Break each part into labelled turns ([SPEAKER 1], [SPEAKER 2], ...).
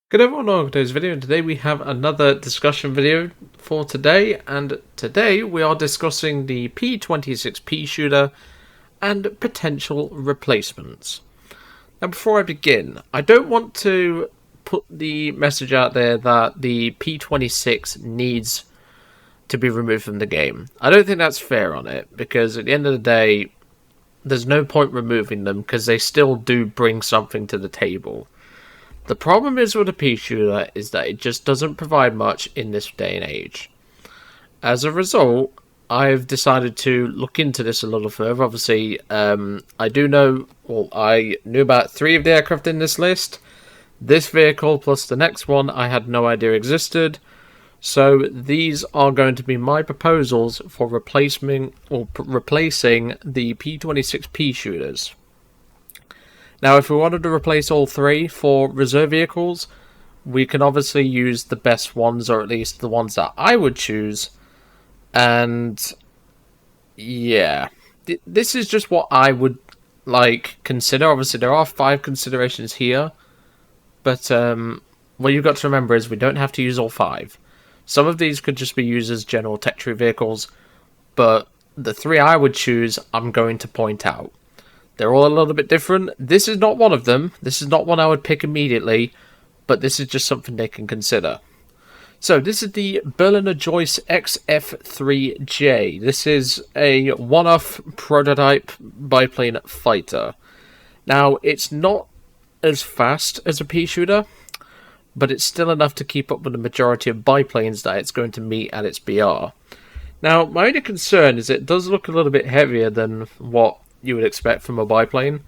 [SPEAKER 1] Good everyone, welcome to today's video, and today we have another discussion video for today, and today we are discussing the P-26 Peashooter and potential replacements. Now before I begin, I don't want to put the message out there that the P-26 needs to be removed from the game. I don't think that's fair on it, because at the end of the day, there's no point removing them because they still do bring something to the table. The problem is with a Peashooter is that it just doesn't provide much in this day and age. As a result, I've decided to look into this a little further. Obviously, I knew about 3 of the aircraft in this list. This vehicle plus the next one I had no idea existed. So these are going to be my proposals for replacing the P-26 Peashooters. Now, if we wanted to replace all 3 for reserve vehicles, we can obviously use the best ones, or at least the ones that I would choose. And yeah, this is just what I would consider. Obviously, there are 5 considerations here, but what you've got to remember is we don't have to use all 5. Some of these could just be used as general tech tree vehicles, but the 3 I would choose, I'm going to point out. They're all a little bit different. This is not one of them. This is not one I would pick immediately, but this is just something they can consider. So this is the Berliner-Joyce XF3J. This is a one-off prototype biplane fighter. Now, it's not as fast as a Peashooter, but it's still enough to keep up with the majority of biplanes that it's going to meet at its BR. Now, my only concern is it does look a little bit heavier than what you would expect from a biplane.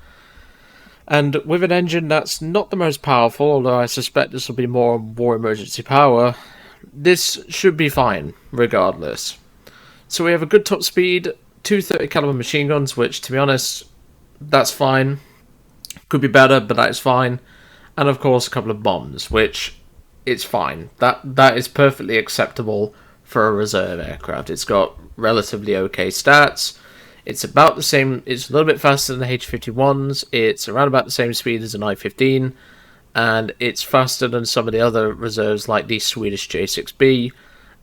[SPEAKER 1] And with an engine that's not the most powerful, although I suspect this will be more war emergency power, this should be fine, regardless. So we have a good top speed, 2 30 caliber machine guns, which, to be honest, that's fine. Could be better, but that is fine. And of course, a couple of bombs, which it's fine. That is perfectly acceptable for a reserve aircraft. It's got relatively okay stats. It's about the same. It's a little bit faster than the H-51s. It's around about the same speed as an I-15, and it's faster than some of the other reserves like the Swedish J-6B,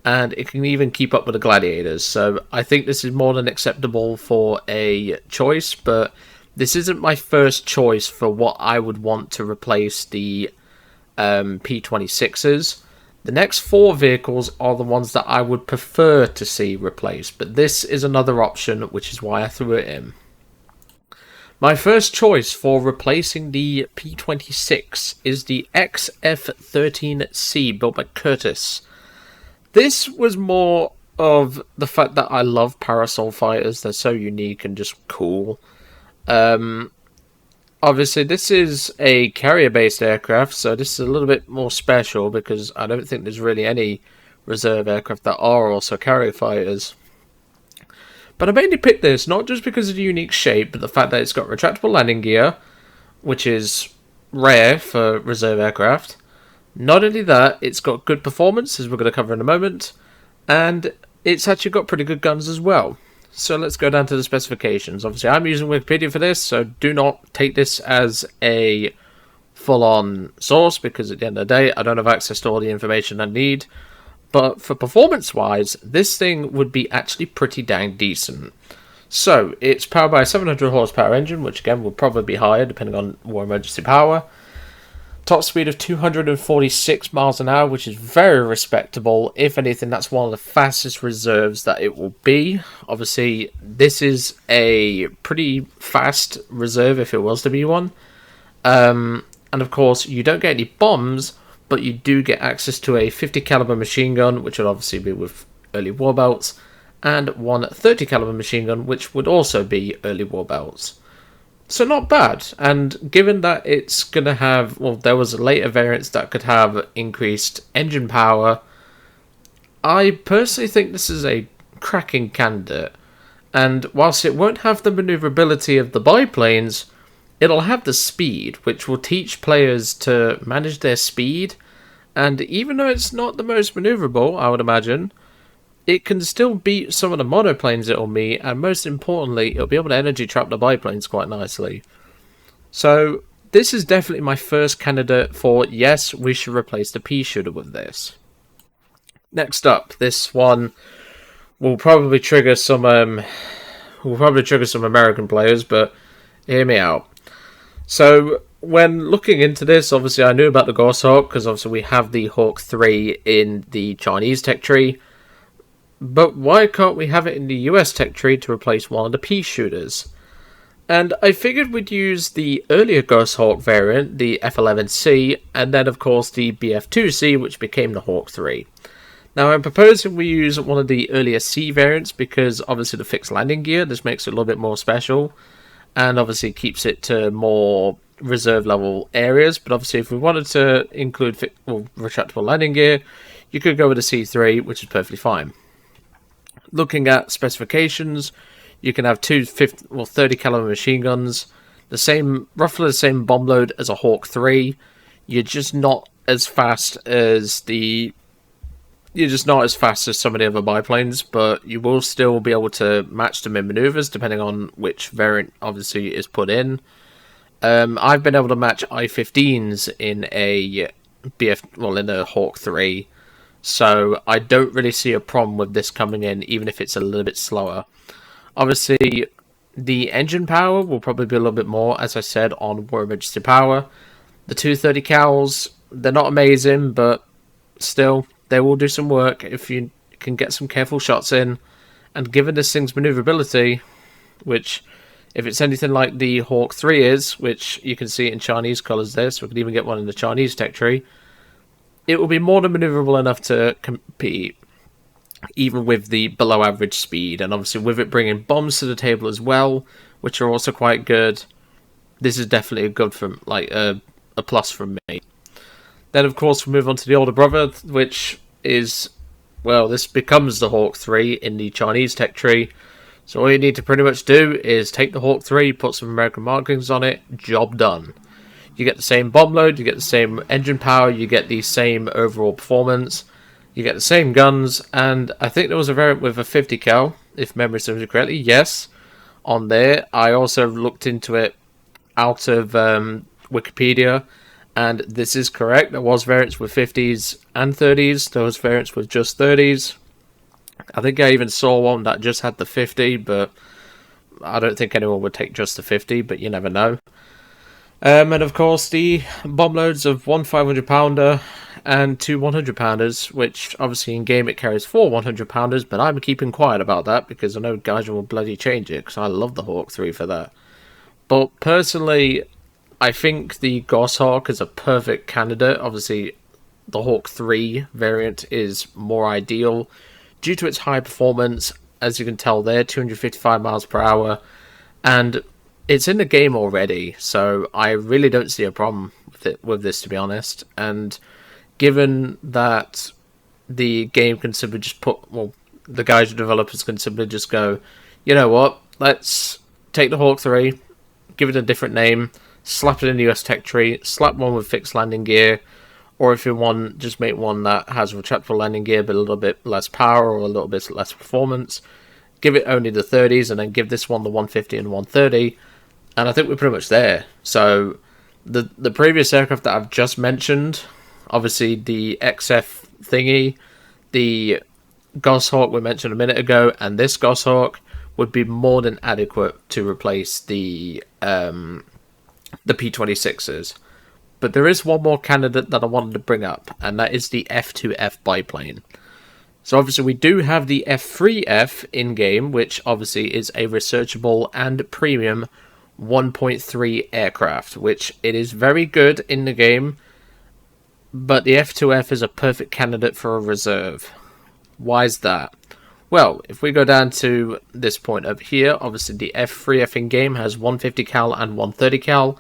[SPEAKER 1] and it can even keep up with the Gladiators. So I think this is more than acceptable for a choice, but this isn't my first choice for what I would want to replace the P-26s. The next 4 vehicles are the ones that I would prefer to see replaced, but this is another option, which is why I threw it in. My first choice for replacing the P-26 is the XF3C built by Curtiss. This was more of the fact that I love Parasol fighters. They're so unique and just cool. Obviously, this is a carrier-based aircraft, so this is a little bit more special because I don't think there's really any reserve aircraft that are also carrier fighters. But I mainly picked this not just because of the unique shape, but the fact that it's got retractable landing gear, which is rare for reserve aircraft. Not only that, it's got good performance, as we're going to cover in a moment, and it's actually got pretty good guns as well. So let's go down to the specifications. Obviously, I'm using Wikipedia for this, so do not take this as a full-on source, because at the end of the day, I don't have access to all the information I need. But for performance-wise, this thing would be actually pretty dang decent. So, it's powered by a 700 horsepower engine, which again will probably be higher depending on war emergency power. Top speed of 246 miles an hour, which is very respectable. If anything, that's one of the fastest reserves that it will be. Obviously, this is a pretty fast reserve if it was to be one. And of course, you don't get any bombs, but you do get access to a 50 caliber machine gun, which would obviously be with early war belts, and one 30 caliber machine gun, which would also be early war belts. So not bad, and given that it's going to have, well, there was later variants that could have increased engine power, I personally think this is a cracking candidate. And whilst it won't have the maneuverability of the biplanes, it'll have the speed, which will teach players to manage their speed, and even though it's not the most maneuverable, I would imagine, it can still beat some of the monoplanes it'll meet, and most importantly, it'll be able to energy trap the biplanes quite nicely. So this is definitely my first candidate for, yes, we should replace the Peashooter with this. Next up, this one will probably trigger some American players, but hear me out. So when looking into this, obviously I knew about the Goshawk because obviously we have the Hawk 3 in the Chinese tech tree. But why can't we have it in the US tech tree to replace one of the Peashooters? And I figured we'd use the earlier Goshawk variant, the F11C, and then of course the BF2C, which became the Hawk 3. Now I'm proposing we use one of the earlier C variants because obviously the fixed landing gear, this makes it a little bit more special, and obviously keeps it to more reserve level areas. But obviously if we wanted to include retractable landing gear, you could go with a C3, which is perfectly fine. Looking at specifications, you can have two 30 caliber machine guns, roughly the same bomb load as a Hawk 3. You're just not as fast as some of the other biplanes, but you will still be able to match them in maneuvers depending on which variant obviously is put in. I've been able to match I-15s in a Hawk 3. So I don't really see a problem with this coming in, even if it's a little bit slower. Obviously, the engine power will probably be a little bit more, as I said, on War Emergency Power. The 230 cals, they're not amazing, but still, they will do some work if you can get some careful shots in. And given this thing's maneuverability, which, if it's anything like the Hawk 3 is, which you can see in Chinese colours there, so we can even get one in the Chinese tech tree, it will be more than maneuverable enough to compete, even with the below average speed. And obviously with it bringing bombs to the table as well, which are also quite good, this is definitely a plus from me. Then of course we move on to the older brother, which is, well, this becomes the Hawk 3 in the Chinese tech tree. So all you need to pretty much do is take the Hawk 3, put some American markings on it, job done. You get the same bomb load, you get the same engine power, you get the same overall performance, you get the same guns, and I think there was a variant with a 50 cal, if memory serves me correctly, yes, on there. I also looked into it out of Wikipedia, and this is correct. There was variants with 50s and 30s, there was variants with just 30s. I think I even saw one that just had the 50, but I don't think anyone would take just the 50, but you never know. And of course the bomb loads of one 500 pounder and two 100 pounders, which obviously in game it carries 4 100 pounders, but I'm keeping quiet about that because I know guys will bloody change it because I love the Hawk 3 for that. But personally, I think the Goshawk is a perfect candidate. Obviously the Hawk 3 variant is more ideal due to its high performance, as you can tell there, 255 miles per hour, and it's in the game already, so I really don't see a problem with this, to be honest. And given that the game can simply just the guys who developers can simply just go, you know what, let's take the Hawk 3, give it a different name, slap it in the US tech tree, slap one with fixed landing gear, or if you want, just make one that has retractable landing gear but a little bit less power or a little bit less performance, give it only the 30s, and then give this one the 150 and 130, and I think we're pretty much there. So the previous aircraft that I've just mentioned, obviously the XF thingy, the Goshawk we mentioned a minute ago, and this Goshawk would be more than adequate to replace the P-26s. But there is one more candidate that I wanted to bring up, and that is the F2F biplane. So obviously we do have the F3F in-game, which obviously is a researchable and premium 1.3 aircraft, which it is very good in the game, but the F2F is a perfect candidate for a reserve. Why is that? Well, if we go down to this point over here, obviously the F3F in-game has 150 cal and 130 cal,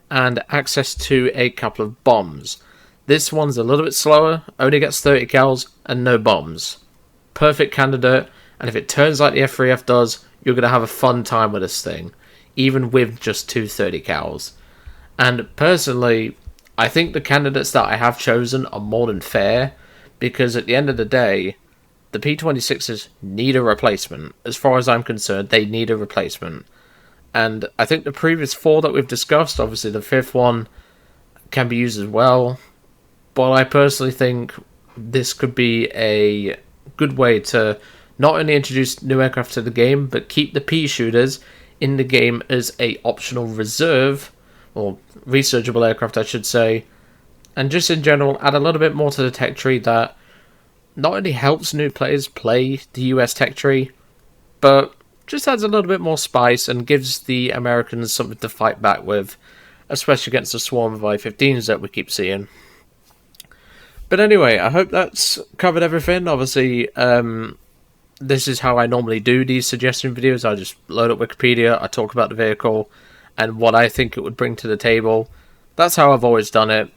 [SPEAKER 1] and access to a couple of bombs. This one's a little bit slower, only gets 30 cals and no bombs. Perfect candidate, and if it turns like the F3F does, you're going to have a fun time with this thing, even with just 230 cals. And personally, I think the candidates that I have chosen are more than fair, because at the end of the day, the P-26s need a replacement. As far as I'm concerned, they need a replacement. And I think the previous 4 that we've discussed, obviously the 5th one, can be used as well. But I personally think this could be a good way to not only introduce new aircraft to the game, but keep the Peashooters in the game as a optional reserve, or researchable aircraft I should say, and just in general add a little bit more to the tech tree that not only helps new players play the US tech tree, but just adds a little bit more spice and gives the Americans something to fight back with, especially against the swarm of I-15s that we keep seeing. But anyway, I hope that's covered everything. Obviously, this is how I normally do these suggestion videos. I just load up Wikipedia, I talk about the vehicle, and what I think it would bring to the table. That's how I've always done it,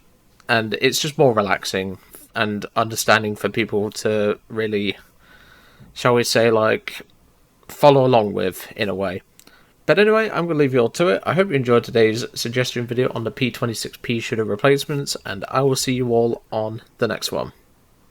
[SPEAKER 1] and it's just more relaxing and understanding for people to really, shall we say, like, follow along with, in a way. But anyway, I'm going to leave you all to it. I hope you enjoyed today's suggestion video on the P-26 Peashooter replacements, and I will see you all on the next one.